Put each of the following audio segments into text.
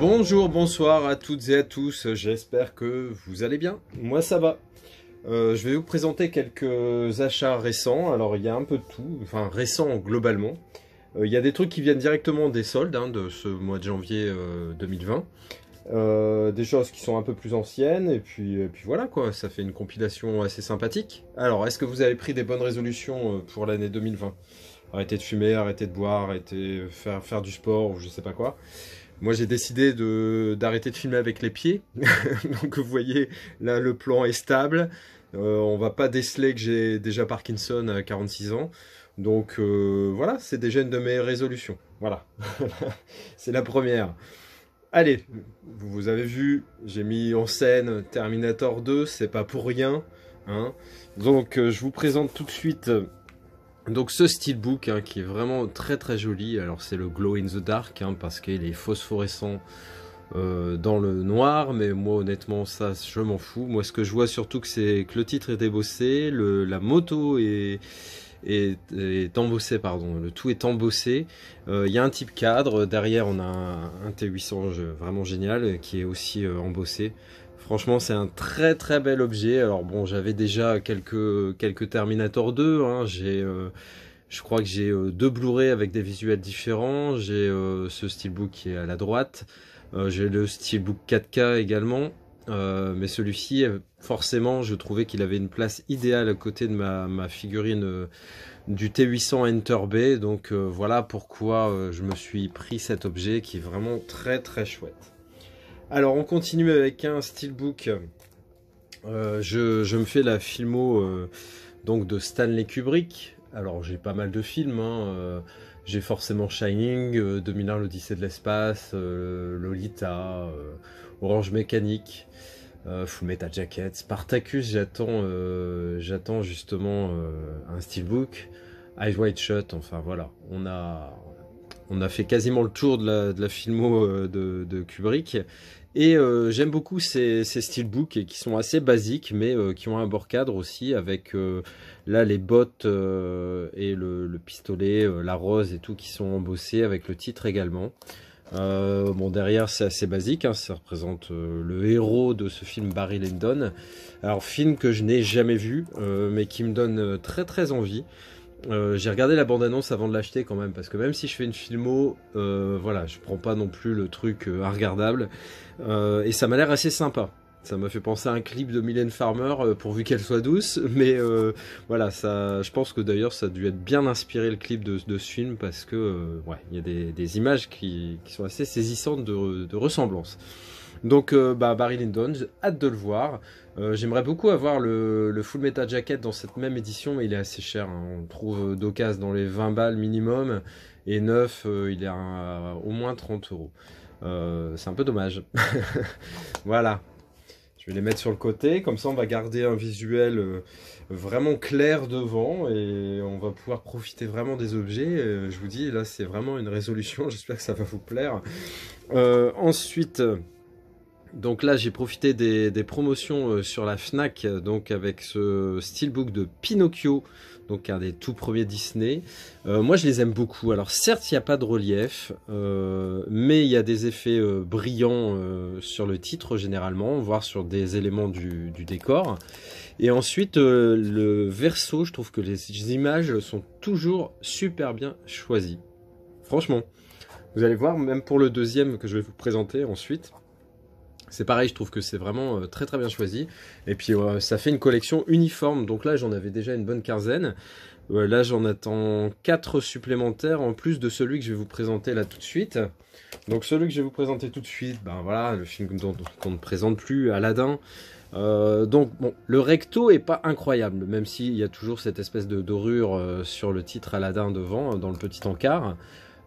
Bonjour, bonsoir à toutes et à tous, j'espère que vous allez bien. Moi ça va. Je vais vous présenter quelques achats récents. Alors il y a un peu de tout, enfin récents globalement. Il y a des trucs qui viennent directement des soldes de ce mois de janvier 2020. Des choses qui sont un peu plus anciennes et puis voilà quoi, ça fait une compilation assez sympathique. Alors est-ce que vous avez pris des bonnes résolutions pour l'année 2020? Arrêtez de fumer, arrêtez de boire, arrêtez de faire du sport ou je sais pas quoi. Moi j'ai décidé d'arrêter de filmer avec les pieds, donc vous voyez là le plan est stable, on va pas déceler que j'ai déjà Parkinson à 46 ans, donc voilà, c'est déjà une de mes résolutions, voilà, c'est la première. Allez, vous avez vu, j'ai mis en scène Terminator 2, c'est pas pour rien, hein. Donc je vous présente tout de suite... Donc ce steelbook qui est vraiment très très joli. Alors c'est le glow in the dark parce qu'il est phosphorescent dans le noir, mais moi honnêtement ça je m'en fous. Moi ce que je vois surtout c'est que le titre est ébossé, la moto est embossée, pardon, le tout est embossé. Il y a un type cadre, derrière on a un T800 vraiment génial qui est aussi embossé. Franchement, c'est un très très bel objet. Alors bon, j'avais déjà quelques Terminator 2. Je crois que j'ai deux Blu-ray avec des visuels différents. J'ai ce steelbook qui est à la droite. J'ai le steelbook 4K également. Mais celui-ci, forcément, je trouvais qu'il avait une place idéale à côté de ma figurine du T800 Enter B. Donc voilà pourquoi je me suis pris cet objet qui est vraiment très très chouette. Alors on continue avec un steelbook, je me fais la filmo donc de Stanley Kubrick. Alors j'ai pas mal de films, j'ai forcément Shining, 2001 l'Odyssée de l'espace, Lolita, Orange Mécanique, Full Metal Jacket, Spartacus, j'attends justement un steelbook, Eyes Wide Shut, enfin voilà, on a fait quasiment le tour de la filmo de Kubrick. Et j'aime beaucoup ces steelbooks qui sont assez basiques, mais qui ont un bord cadre aussi, avec là les bottes et le pistolet, la rose et tout qui sont embossés, avec le titre également. Bon, derrière c'est assez basique, ça représente le héros de ce film, Barry Lyndon. Alors film que je n'ai jamais vu, mais qui me donne très très envie. J'ai regardé la bande-annonce avant de l'acheter quand même, parce que même si je fais une filmo, voilà, je prends pas non plus le truc regardable, et ça m'a l'air assez sympa. Ça m'a fait penser à un clip de Mylène Farmer, pourvu qu'elle soit douce, mais voilà, ça, je pense que d'ailleurs ça a dû être bien inspiré le clip de ce film, parce que ouais, il y a des images qui sont assez saisissantes de ressemblance. Donc Barry Lyndon, j'ai hâte de le voir. J'aimerais beaucoup avoir le Full Metal Jacket dans cette même édition, mais il est assez cher. On le trouve d'occasion dans les 20 balles minimum, et neuf, il est à au moins 30 euros. C'est un peu dommage. Voilà. Je vais les mettre sur le côté, comme ça on va garder un visuel vraiment clair devant, et on va pouvoir profiter vraiment des objets. Je vous dis, là c'est vraiment une résolution, j'espère que ça va vous plaire. Ensuite... Donc là j'ai profité des promotions sur la Fnac, donc avec ce steelbook de Pinocchio, donc un des tout premiers Disney. Moi je les aime beaucoup. Alors certes il n'y a pas de relief, mais il y a des effets brillants sur le titre généralement, voire sur des éléments du décor. Et ensuite le verso, je trouve que les images sont toujours super bien choisies. Franchement, vous allez voir, même pour le deuxième que je vais vous présenter ensuite. C'est pareil, je trouve que c'est vraiment très très bien choisi. Et puis ça fait une collection uniforme. Donc là j'en avais déjà une bonne quinzaine. Là j'en attends 4 supplémentaires en plus de celui que je vais vous présenter là tout de suite. Donc celui que je vais vous présenter tout de suite, ben voilà, le film qu'on ne présente plus, Aladdin. Donc bon, le recto est pas incroyable, même s'il y a toujours cette espèce de dorure sur le titre Aladdin devant, dans le petit encart.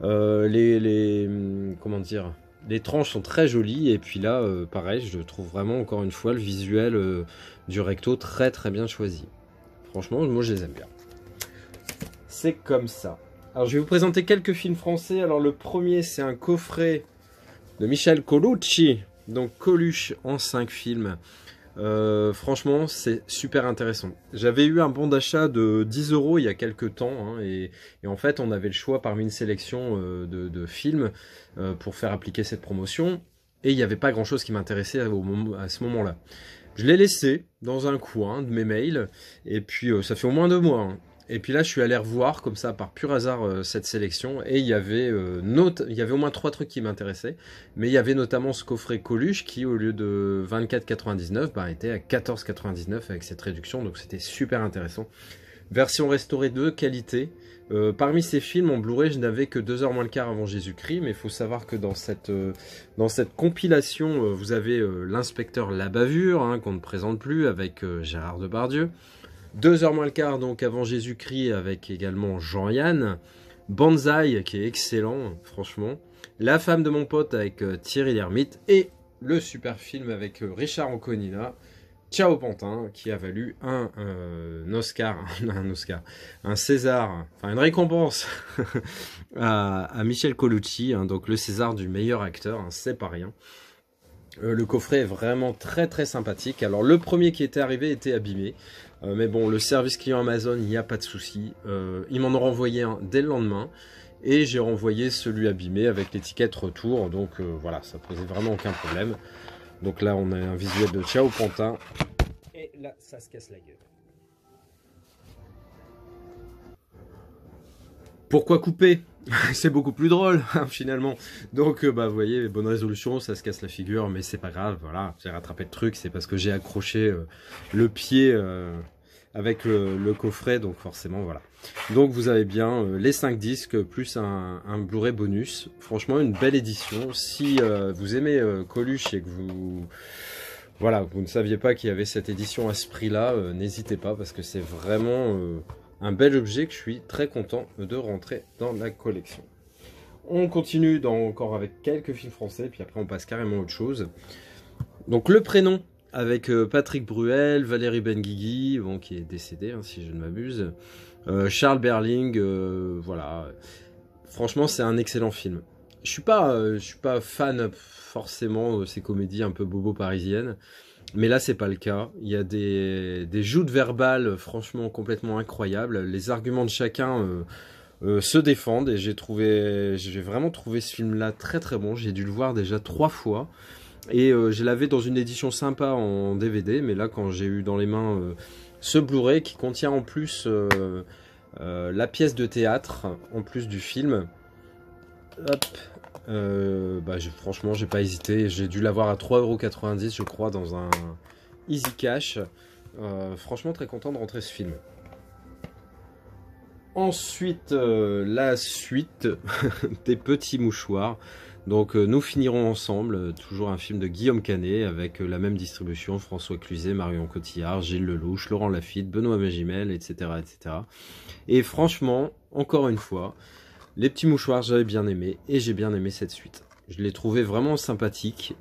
Comment dire, les tranches sont très jolies, et puis là pareil, je trouve vraiment encore une fois le visuel du recto très très bien choisi. Franchement moi je les aime bien. C'est comme ça. Alors je vais vous présenter quelques films français. Alors le premier c'est un coffret de Michel Colucci, donc Coluche en 5 films. Franchement c'est super intéressant. J'avais eu un bon d'achat de 10 € il y a quelques temps, et en fait on avait le choix parmi une sélection de films pour faire appliquer cette promotion. Et Et il n'y avait pas grand chose qui m'intéressait à ce moment-là. Je l'ai laissé dans un coin de mes mails, et puis ça fait au moins 2 mois, hein. Et puis là, je suis allé revoir comme ça par pur hasard cette sélection, et il y avait au moins 3 trucs qui m'intéressaient, mais il y avait notamment ce coffret Coluche qui, au lieu de 24,99, bah, était à 14,99 avec cette réduction, donc c'était super intéressant. Version restaurée de qualité. Parmi ces films en Blu-ray, je n'avais que 2 heures moins le quart avant Jésus-Christ, mais il faut savoir que dans cette compilation, vous avez l'inspecteur La Bavure, hein, qu'on ne présente plus, avec Gérard Depardieu. 2 heures moins le quart donc avant Jésus-Christ, avec également Jean-Yann. Banzai, qui est excellent, franchement. La femme de mon pote avec Thierry Lhermitte. Et le super film avec Richard Anconina, Ciao Pantin, qui a valu un Oscar, un César, enfin une récompense à Michel Colucci, hein, donc le César du meilleur acteur, hein, c'est pas rien. Le coffret est vraiment très très sympathique. Alors le premier qui était arrivé était abîmé, mais bon, le service client Amazon, il n'y a pas de souci. Ils m'en ont renvoyé un dès le lendemain, et j'ai renvoyé celui abîmé avec l'étiquette retour, donc voilà, ça posait vraiment aucun problème. Donc là, on a un visuel de Ciao Pantin. Et là, ça se casse la gueule. Pourquoi couper? C'est beaucoup plus drôle, hein, finalement. Donc, bah, vous voyez, bonne résolution, ça se casse la figure, mais c'est pas grave, voilà. J'ai rattrapé le truc, c'est parce que j'ai accroché le pied avec le coffret, donc forcément, voilà. Donc, vous avez bien les 5 disques, plus un Blu-ray bonus. Franchement, une belle édition. Si vous aimez Coluche et que voilà, vous ne saviez pas qu'il y avait cette édition à ce prix-là, n'hésitez pas, parce que c'est vraiment un bel objet que je suis très content de rentrer dans la collection. On continue encore avec quelques films français, puis après on passe carrément à autre chose. Donc Le Prénom, avec Patrick Bruel, Valérie Benguigui, bon, qui est décédé, hein, si je ne m'abuse, Charles Berling, voilà. Franchement, c'est un excellent film. Je suis pas fan forcément de ces comédies un peu bobo parisiennes, mais là c'est pas le cas. Il y a des joutes verbales franchement complètement incroyables. Les arguments de chacun se défendent, et j'ai vraiment trouvé ce film-là très très bon. J'ai dû le voir déjà 3 fois, et je l'avais dans une édition sympa en DVD, mais là quand j'ai eu dans les mains ce Blu-ray qui contient en plus la pièce de théâtre en plus du film. Hop, franchement, j'ai pas hésité. J'ai dû l'avoir à 3,90 € je crois, dans un Easy Cash. Franchement, très content de rentrer ce film. Ensuite, la suite des Petits Mouchoirs. Donc, nous finirons ensemble. Toujours un film de Guillaume Canet avec la même distribution. François Cluzet, Marion Cotillard, Gilles Lelouch, Laurent Lafitte, Benoît Magimel, etc., etc. Et franchement, encore une fois, Les Petits Mouchoirs, j'avais bien aimé, et j'ai bien aimé cette suite. Je l'ai trouvé vraiment sympathique.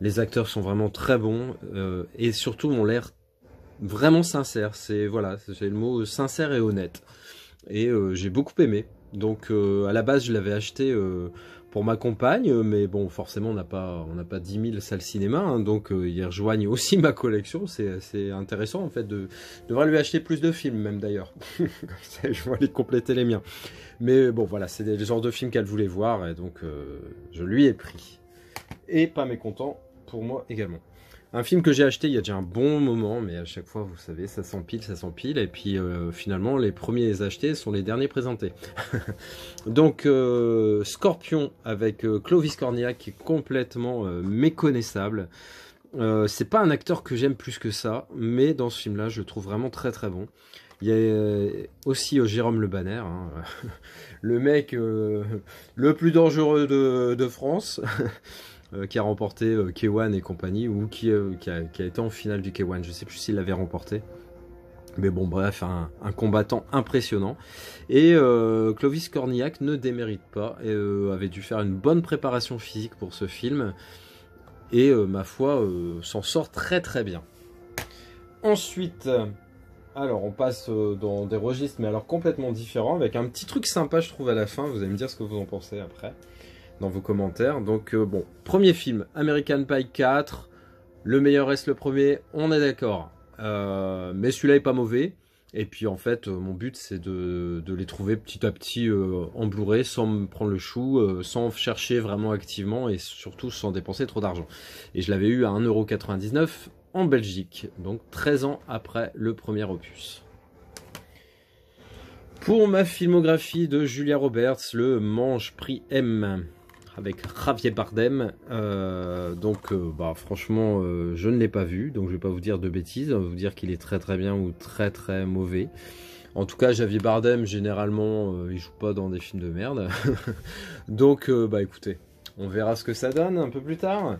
Les acteurs sont vraiment très bons, et surtout ont l'air vraiment sincères. C'est voilà, c'est le mot, sincère et honnête. Et j'ai beaucoup aimé. Donc à la base, je l'avais acheté pour ma compagne, mais bon, forcément, on n'a pas 10 000 salles cinéma, hein, donc ils rejoignent aussi ma collection. C'est intéressant en fait de devrait lui acheter plus de films, même d'ailleurs. Comme ça, je vais aller compléter les miens. Mais bon, voilà, c'est le genre de film qu'elle voulait voir, et donc je lui ai pris. Et pas mécontent pour moi également. Un film que j'ai acheté il y a déjà un bon moment, mais à chaque fois, vous savez, ça s'empile, et puis finalement, les premiers achetés sont les derniers présentés. Donc, Scorpion avec Clovis Cornillac, qui est complètement méconnaissable. C'est pas un acteur que j'aime plus que ça, mais dans ce film-là, je le trouve vraiment très très bon. Il y a aussi Jérôme Le Banner, hein, le mec le plus dangereux de France. Qui a remporté K1 et compagnie, ou qui a été en finale du K1, je sais plus s'il l'avait remporté, mais bon, bref, un combattant impressionnant. Et Clovis Cornillac ne démérite pas, et avait dû faire une bonne préparation physique pour ce film, et ma foi s'en sort très très bien. Ensuite, alors on passe dans des registres, mais alors complètement différents, avec un petit truc sympa je trouve à la fin. Vous allez me dire ce que vous en pensez après dans vos commentaires. Donc bon, premier film, American Pie 4, le meilleur reste le premier, on est d'accord. Mais celui-là est pas mauvais. Et puis en fait, mon but c'est de les trouver petit à petit en Blu-ray sans me prendre le chou, sans chercher vraiment activement et surtout sans dépenser trop d'argent. Et je l'avais eu à 1,99 € en Belgique, donc 13 ans après le premier opus. Pour ma filmographie de Julia Roberts, le Mange Prix M avec Javier Bardem, franchement je ne l'ai pas vu, donc je vais pas vous dire de bêtises, je vais vous dire qu'il est très très bien ou très très mauvais. En tout cas Javier Bardem généralement il joue pas dans des films de merde, donc écoutez, on verra ce que ça donne un peu plus tard.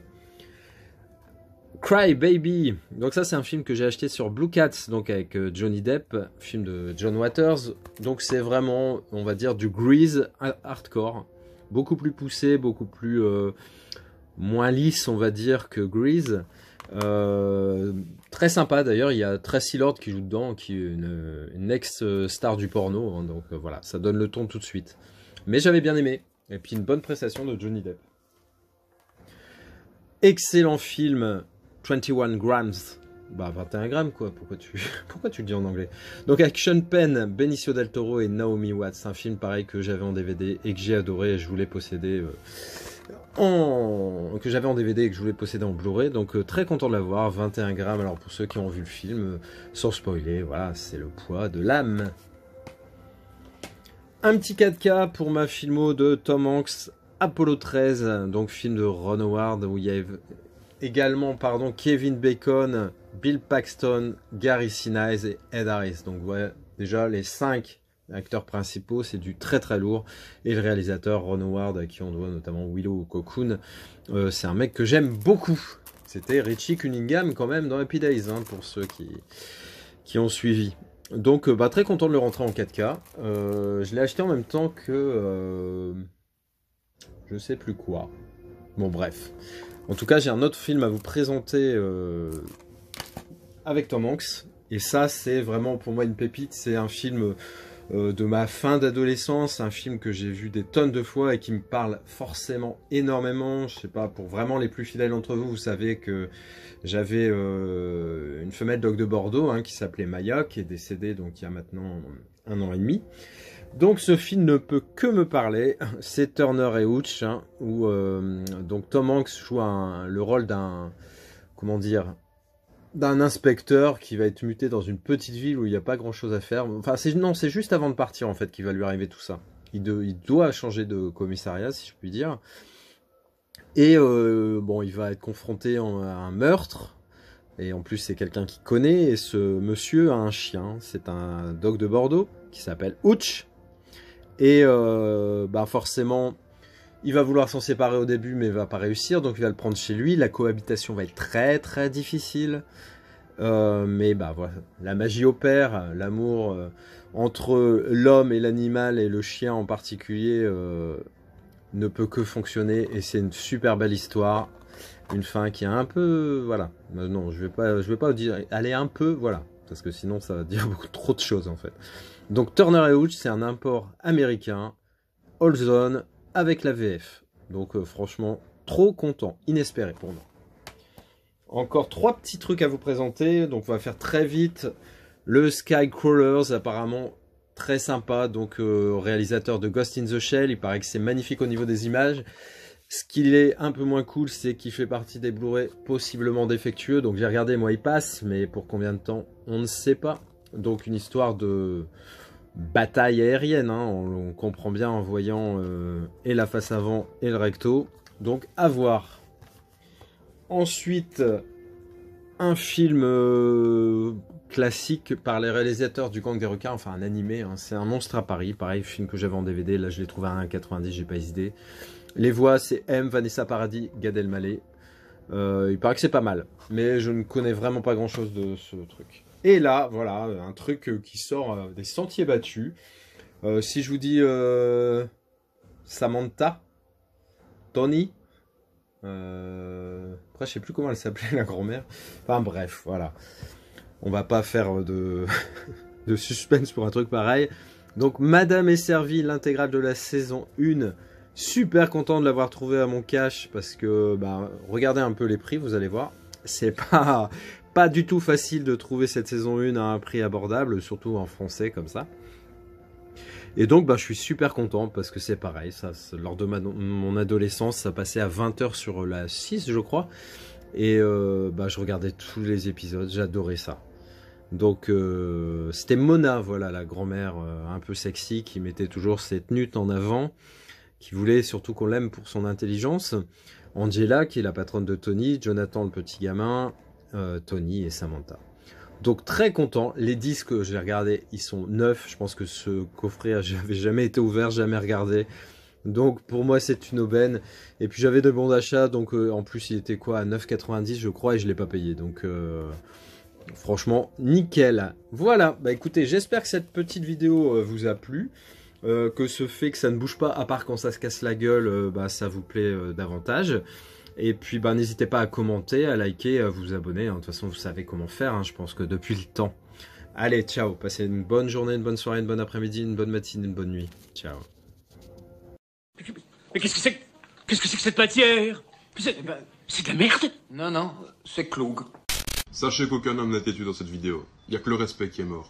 Cry Baby, donc ça c'est un film que j'ai acheté sur Blue Cats, donc avec Johnny Depp, film de John Waters, donc c'est vraiment on va dire du Grease hardcore, beaucoup plus poussé, beaucoup plus moins lisse on va dire que Grease, très sympa d'ailleurs. Il y a Tracy Lord qui joue dedans, qui est une ex-star du porno, hein, donc voilà, ça donne le ton tout de suite, mais j'avais bien aimé, et puis une bonne prestation de Johnny Depp. Excellent film, 21 Grams, 21 grammes quoi, pourquoi tu le dis en anglais. Donc avec Sean Penn, Benicio del Toro et Naomi Watts, un film pareil que j'avais en DVD et que j'ai adoré et je voulais posséder en DVD et que je voulais posséder en Blu-ray, donc très content de l'avoir. 21 grammes, alors pour ceux qui ont vu le film, sans spoiler, voilà, c'est le poids de l'âme. Un petit 4K pour ma filmo de Tom Hanks, Apollo 13, donc film de Ron Howard, où il y a également Kevin Bacon, Bill Paxton, Gary Sinise et Ed Harris. Donc ouais, déjà les 5 acteurs principaux, c'est du très très lourd. Et le réalisateur Ron Howard, à qui on doit notamment Willow ou Cocoon, c'est un mec que j'aime beaucoup. C'était Richie Cunningham quand même dans Happy Days, hein, pour ceux qui ont suivi. Donc très content de le rentrer en 4K. Je l'ai acheté en même temps que je sais plus quoi. Bon bref. En tout cas, j'ai un autre film à vous présenter avec Tom Hanks. Et ça, c'est vraiment pour moi une pépite. C'est un film de ma fin d'adolescence. Un film que j'ai vu des tonnes de fois et qui me parle forcément énormément. Je sais pas, pour vraiment les plus fidèles d'entre vous, vous savez que j'avais une femelle dog de Bordeaux, hein, qui s'appelait Maya, qui est décédée donc il y a maintenant 1 an et demi. Donc ce film ne peut que me parler, c'est Turner et Hooch, hein, où donc Tom Hanks joue le rôle d'un, comment dire, d'un inspecteur qui va être muté dans une petite ville où il n'y a pas grand chose à faire. Enfin c'est juste avant de partir en fait qu'il va lui arriver tout ça. Il doit changer de commissariat si je puis dire. Et il va être confronté à un meurtre. Et en plus c'est quelqu'un qu'il connaît, et ce monsieur a un chien, c'est un dog de Bordeaux qui s'appelle Hooch. Et forcément, il va vouloir s'en séparer au début, mais il va pas réussir, donc il va le prendre chez lui. La cohabitation va être très très difficile, mais voilà, la magie opère, l'amour entre l'homme et l'animal et le chien en particulier ne peut que fonctionner, et c'est une super belle histoire. Une fin qui est un peu, voilà, non, je vais pas dire, allez un peu, voilà, parce que sinon ça va dire beaucoup trop de choses en fait. Donc Turner et Hooch, c'est un import américain, All Zone, avec la VF. Donc franchement, trop content, inespéré pour moi. Encore 3 petits trucs à vous présenter, donc on va faire très vite. Le Skycrawlers, apparemment très sympa, donc réalisateur de Ghost in the Shell, il paraît que c'est magnifique au niveau des images. Ce qui est un peu moins cool, c'est qu'il fait partie des Blu-ray possiblement défectueux, donc j'ai regardé, moi il passe, mais pour combien de temps, on ne sait pas. Donc une histoire de bataille aérienne, hein, on comprend bien en voyant et la face avant et le recto, donc à voir. Ensuite, un film classique par les réalisateurs du Gang des requins, enfin un animé, hein, c'est Un monstre à Paris, pareil, film que j'avais en DVD, là je l'ai trouvé à 1,90 €, j'ai pas hésité. Les voix, c'est M, Vanessa Paradis, Gad Elmaleh. Il paraît que c'est pas mal, mais je ne connais vraiment pas grand chose de ce truc. Et là, voilà, un truc qui sort des sentiers battus. Si je vous dis Samantha, Tony, après je sais plus comment elle s'appelait la grand-mère. Enfin bref, voilà. On va pas faire de suspense pour un truc pareil. Donc Madame est servie, l'intégrale de la saison 1. Super content de l'avoir trouvé à mon cash parce que regardez un peu les prix, vous allez voir. C'est pas pas du tout facile de trouver cette saison 1 à un prix abordable, surtout en français comme ça. Et donc je suis super content parce que c'est pareil, ça, lors de mon adolescence, ça passait à 20h sur la 6 je crois. Et je regardais tous les épisodes, j'adorais ça. Donc c'était Mona, voilà, la grand-mère un peu sexy qui mettait toujours cette tenue en avant, qui voulait surtout qu'on l'aime pour son intelligence. Angela qui est la patronne de Tony, Jonathan le petit gamin, Tony et Samantha. Donc très content, les disques que j'ai regardés, ils sont neufs, je pense que ce coffret j'avais jamais été ouvert, jamais regardé. Donc pour moi c'est une aubaine, et puis j'avais de bons d'achat, donc en plus il était quoi, à 9,90 je crois, et je l'ai pas payé, donc franchement nickel. Voilà, écoutez, j'espère que cette petite vidéo vous a plu, que ce fait que ça ne bouge pas, à part quand ça se casse la gueule, ça vous plaît davantage. Et puis n'hésitez pas à commenter, à liker, à vous abonner, hein. De toute façon vous savez comment faire, hein, je pense que depuis le temps. Allez, ciao, passez une bonne journée, une bonne soirée, une bonne après-midi, une bonne matinée, une bonne nuit. Ciao. Mais qu'est-ce que c'est que cette matière? C'est de la merde. Non, c'est Cloug. Sachez qu'aucun homme n'a été tué dans cette vidéo. Il n'y a que le respect qui est mort.